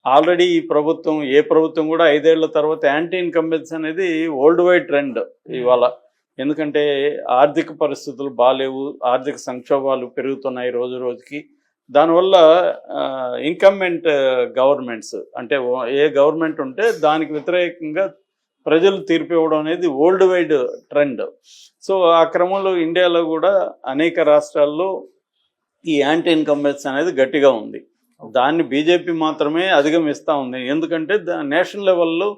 Already ఈ ప్రభుత్వం ఏ ప్రభుత్వం కూడా 5 ఏళ్ల తర్వాత యాంటీ ఇన్కంబెన్స్ అనేది వరల్డ్ వైడ్ ట్రెండ్ ఇవాళ. ఎందుకంటే ఆర్థిక పరిస్థితులు బాలేవు, ఆర్థిక సంక్షోభాలు పెరుగుతున్నాయి రోజు రోజుకి. దానివల్ల ఇన్కంబెంట్ గవర్నమెంట్స్ అంటే ఏ గవర్నమెంట్ ఉంటే దానికి వ్యతిరేకంగా ప్రజలు తీర్పు ఇవ్వడం అనేది వరల్డ్ వైడ్ ట్రెండ్. సో ఆ క్రమంలో ఇండియాలో కూడా అనేక రాష్ట్రాల్లో ఈ యాంటీ ఇన్కంబెన్స్ అనేది గట్టిగా ఉంది. దాన్ని బీజేపీ మాత్రమే అధిగమిస్తూ ఉంది. ఎందుకంటే నేషనల్ లెవెల్లో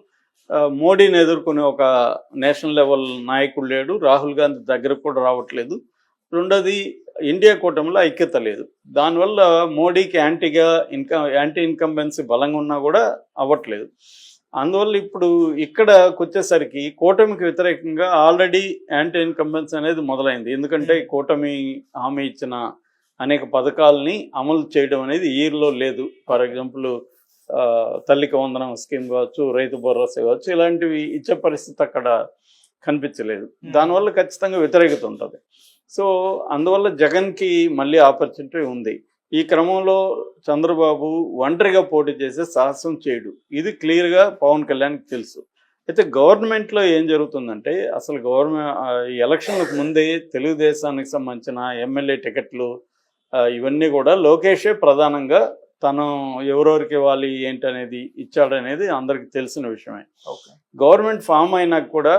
మోడీని ఎదుర్కొనే ఒక నేషనల్ లెవెల్ నాయకుడు లేడు, రాహుల్ గాంధీ దగ్గరకు కూడా రావట్లేదు. రెండోది ఇండియా కూటమిలో ఐక్యత లేదు. దానివల్ల మోడీకి యాంటీ ఇన్కంబెన్సీ బలంగా ఉన్నా కూడా అవ్వట్లేదు. అందువల్ల ఇప్పుడు ఇక్కడకు వచ్చేసరికి కూటమికి వ్యతిరేకంగా ఆల్రెడీ యాంటీ ఇన్కంబెన్స్ అనేది మొదలైంది. ఎందుకంటే కూటమి హామీ ఇచ్చిన అనేక పథకాలని అమలు చేయడం అనేది ఈలో లేదు. ఫర్ ఎగ్జాంపుల్ తల్లికి వందనం స్కీమ్ కావచ్చు, రైతు భరోసా కావచ్చు, ఇలాంటివి ఇచ్చే పరిస్థితి అక్కడ కనిపించలేదు. దానివల్ల ఖచ్చితంగా వ్యతిరేకత ఉంటుంది. సో అందువల్ల జగన్కి మళ్ళీ ఆపర్చునిటీ ఉంది. ఈ క్రమంలో చంద్రబాబు ఒంటరిగా పోటీ చేసే సాహసం చేయడు. ఇది క్లియర్గా పవన్ కళ్యాణ్కి తెలుసు. అయితే గవర్నమెంట్లో ఏం జరుగుతుందంటే అసలు ఎలక్షన్లకు ముందే తెలుగుదేశానికి సంబంధించిన ఎమ్మెల్యే టికెట్లు ఇవన్నీ కూడా లోకేషే ప్రధానంగా తను ఎవరెవరికి ఇవ్వాలి ఏంటనేది ఇచ్చాడనేది అందరికి తెలిసిన విషయమే. గవర్నమెంట్ ఫామ్ అయినాక కూడా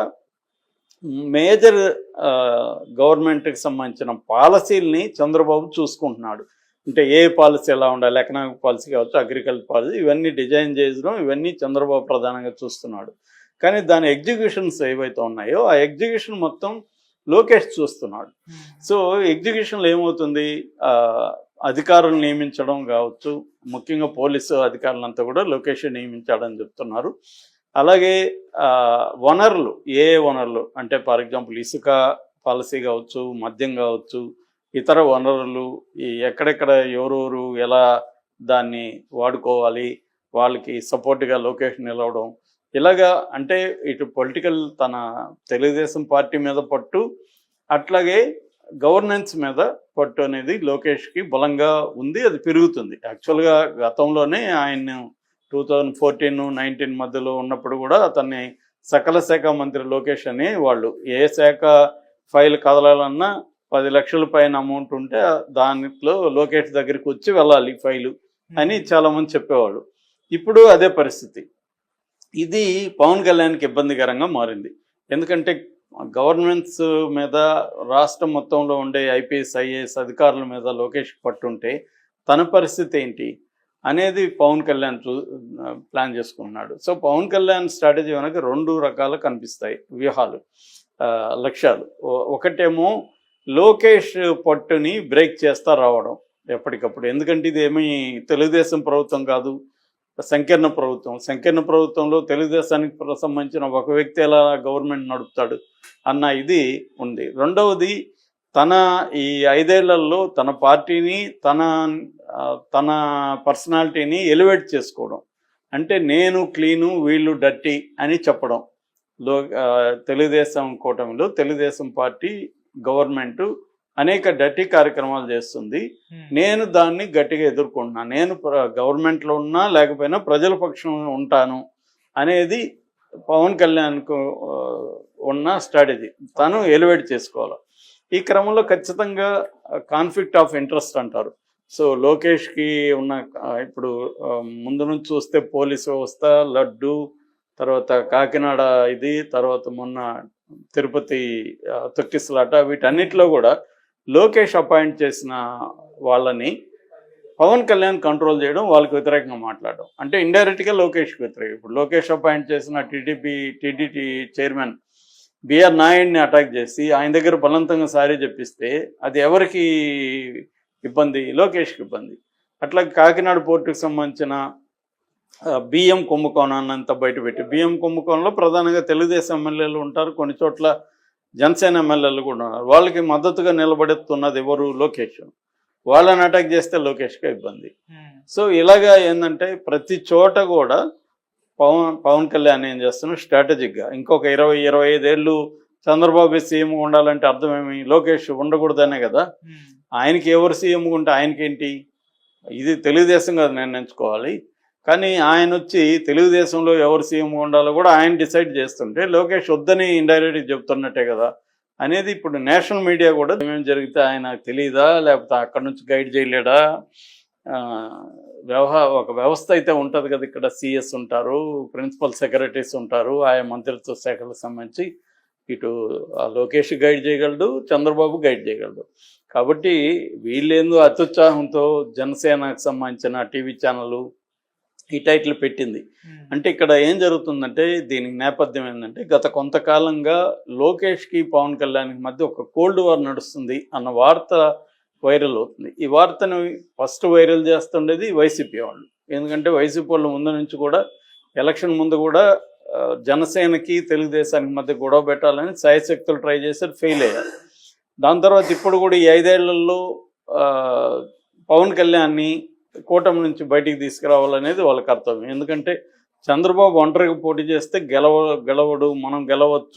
మేజర్ గవర్నమెంట్కి సంబంధించిన పాలసీలని చంద్రబాబు చూసుకుంటున్నాడు. అంటే ఏ పాలసీ ఎలా ఉండాలి, ఎకనామిక్ పాలసీ కావచ్చు, అగ్రికల్చర్ పాలసీ, ఇవన్నీ డిజైన్ చేయడం ఇవన్నీ చంద్రబాబు ప్రధానంగా చూస్తున్నాడు. కానీ దాని ఎగ్జిక్యూషన్స్ ఏవైతే ఉన్నాయో ఆ ఎగ్జిక్యూషన్ మొత్తం లోకేష్ చూస్తున్నాడు. సో ఎగ్జిక్యూషన్లో ఏమవుతుంది, అధికారులు నియమించడం కావచ్చు, ముఖ్యంగా పోలీసు అధికారులంతా కూడా లోకేష్ నియమించాడని చెప్తున్నారు. అలాగే వనరులు వనరులు అంటే ఫర్ ఎగ్జాంపుల్ ఇసుక పాలసీ కావచ్చు, మద్యం కావచ్చు, ఇతర వనరులు ఎక్కడెక్కడ ఎవరెవరు ఎలా దాన్ని వాడుకోవాలి, వాళ్ళకి సపోర్ట్గా లోకేష్ నిలవడం, ఇలాగా అంటే ఇటు పొలిటికల్ తన తెలుగుదేశం పార్టీ మీద పట్టు, అట్లాగే గవర్నెన్స్ మీద పట్టు అనేది లోకేష్కి బలంగా ఉంది. అది పెరుగుతుంది. యాక్చువల్గా గతంలోనే ఆయన 2014-19 మధ్యలో ఉన్నప్పుడు కూడా అతన్ని సకల శాఖ మంత్రి లోకేష్ అని వాళ్ళు ఏ శాఖ ఫైల్ కదలాలన్నా 10 లక్షల పైన అమౌంట్ ఉంటే దానిలో లోకేష్ దగ్గరికి వచ్చి వెళ్ళాలి ఫైలు అని చాలామంది చెప్పేవాళ్ళు. ఇప్పుడు అదే పరిస్థితి. ఇది పవన్ కళ్యాణ్కి ఇబ్బందికరంగా మారింది. ఎందుకంటే గవర్నమెంట్స్ మీద రాష్ట్రం మొత్తంలో ఉండే ఐపీఎస్ ఐఏఎస్ అధికారుల మీద లోకేష్ పట్టుంటే తన పరిస్థితి ఏంటి అనేది పవన్ కళ్యాణ్ ప్లాన్ చేసుకున్నాడు. సో పవన్ కళ్యాణ్ స్ట్రాటజీ వెనక 2 రకాలు కనిపిస్తాయి వ్యూహాలు, లక్ష్యాలు. ఒకటేమో లోకేష్ పట్టుని బ్రేక్ చేస్తా రావడం ఎప్పటికప్పుడు. ఎందుకంటే ఇది ఏమీ తెలుగుదేశం ప్రభుత్వం కాదు, సంకీర్ణ ప్రభుత్వం. సంకీర్ణ ప్రభుత్వంలో తెలుగుదేశానికి సంబంధించిన ఒక వ్యక్తి ఎలా గవర్నమెంట్ నడుపుతాడు అన్న ఇది ఉంది. రెండవది తన ఈ 5 ఏళ్లలో తన పార్టీని తన పర్సనాలిటీని ఎలివేట్ చేసుకోవడం. అంటే నేను క్లీను వీళ్ళు డర్టీ అని చెప్పడం. తెలుగుదేశం కూటమిలో తెలుగుదేశం పార్టీ గవర్నమెంటు అనేక డర్టీ కార్యక్రమాలు చేస్తుంది, నేను దాన్ని గట్టిగా ఎదుర్కొంటున్నాను, నేను గవర్నమెంట్లో ఉన్నా లేకపోయినా ప్రజల పక్షం ఉంటాను అనేది పవన్ కళ్యాణ్కు ఉన్న స్ట్రాటజీ. తను ఎలివేట్ చేసుకోవాలి. ఈ క్రమంలో ఖచ్చితంగా కాన్ఫ్లిక్ట్ ఆఫ్ ఇంట్రెస్ట్ అంటారు. సో లోకేష్కి ఉన్న ఇప్పుడు ముందు నుంచి చూస్తే పోలీసు వ్యవస్థ, లడ్డు, తర్వాత కాకినాడ ఇది, తర్వాత మొన్న తిరుపతి తొక్కిసలాట, వీటన్నిటిలో కూడా లోకేష్ అపాయింట్ చేసిన వాళ్ళని పవన్ కళ్యాణ్ కంట్రోల్ చేయడం, వాళ్ళకి వ్యతిరేకంగా మాట్లాడడం. అంటే ఇండైరెక్ట్గా లోకేష్కి వ్యతిరేకం. ఇప్పుడు లోకేష్ అపాయింట్ చేసిన టీడీటీ చైర్మన్ బిఆర్ నాయుడిని అటాక్ చేసి ఆయన దగ్గర బలవంతంగా సారీ చెప్పిస్తే అది ఎవరికి ఇబ్బంది? లోకేష్కి ఇబ్బంది. అట్లా కాకినాడ పోర్టుకు సంబంధించిన బియ్యం కుంభకోణాన్ని అంతా బయటపెట్టి, బియ్యం కుంభకోణంలో ప్రధానంగా తెలుగుదేశం ఎమ్మెల్యేలు ఉంటారు, కొన్ని చోట్ల జనసేన ఎమ్మెల్యేలు కూడా ఉన్నారు. వాళ్ళకి మద్దతుగా నిలబడుతున్నది ఎవరు? లోకేష్. వాళ్ళని అటాక్ చేస్తే లోకేష్కే ఇబ్బంది. సో ఇలాగా ఏంటంటే ప్రతి చోట కూడా పవన్ కళ్యాణ్ ఏం చేస్తున్నాడు స్ట్రాటజిక్గా ఇంకొక 20-25 ఏళ్ళు చంద్రబాబు సీఎం ఉండాలంటే అర్థమేమి? లోకేష్ ఉండకూడదనే కదా. ఆయనకి ఎవరు సీఎం ఉంటే ఆయనకేంటి? ఇది తెలుగుదేశం కదా నిర్ణయించుకోవాలి. కానీ ఆయన వచ్చి తెలుగుదేశంలో ఎవరు సీఎం ఉండాలో కూడా ఆయన డిసైడ్ చేస్తుంటే లోకేష్ వద్దని ఇండైరెక్ట్గా చెప్తున్నట్టే కదా అనేది ఇప్పుడు నేషనల్ మీడియా కూడా ఏమేమి జరిగితే ఆయన తెలియదా, లేకపోతే అక్కడ నుంచి గైడ్ చేయలేడా? ఒక వ్యవస్థ అయితే ఉంటుంది కదా, ఇక్కడ సిఎస్ ఉంటారు, ప్రిన్సిపల్ సెక్రటరీస్ ఉంటారు, ఆయా మంత్రిత్వ శాఖలకు సంబంధించి ఇటు లోకేష్ గైడ్ చేయగలడు, చంద్రబాబు గైడ్ చేయగలడు. కాబట్టి వీళ్ళేందో అత్యుత్సాహంతో జనసేనకు సంబంధించిన టీవీ ఛానల్ ఈ టైటిల్ పెట్టింది. అంటే ఇక్కడ ఏం జరుగుతుందంటే దీనికి నేపథ్యం ఏంటంటే గత కొంతకాలంగా లోకేష్కి పవన్ కళ్యాణ్కి మధ్య ఒక కోల్డ్ వార్ నడుస్తుంది అన్న వార్త వైరల్ అవుతుంది. ఈ వార్తను ఫస్ట్ వైరల్ చేస్తుండేది వైసీపీ వాళ్ళు. ఎందుకంటే వైసీపీ వాళ్ళు ముందు నుంచి కూడా ఎలక్షన్ ముందు కూడా జనసేనకి తెలుగుదేశానికి మధ్య గొడవ పెట్టాలని శాయశక్తులు ట్రై చేశారు, ఫెయిల్ అయ్యారు. దాని తర్వాత ఇప్పుడు కూడా ఈ 5 ఏళ్లలో పవన్ కళ్యాణ్ని కూటమి నుంచి బయటికి తీసుకురావాలనేది వాళ్ళ కర్తవ్యం. ఎందుకంటే చంద్రబాబు ఒంటరిగా పోటీ చేస్తే గెలవడు, మనం గెలవచ్చు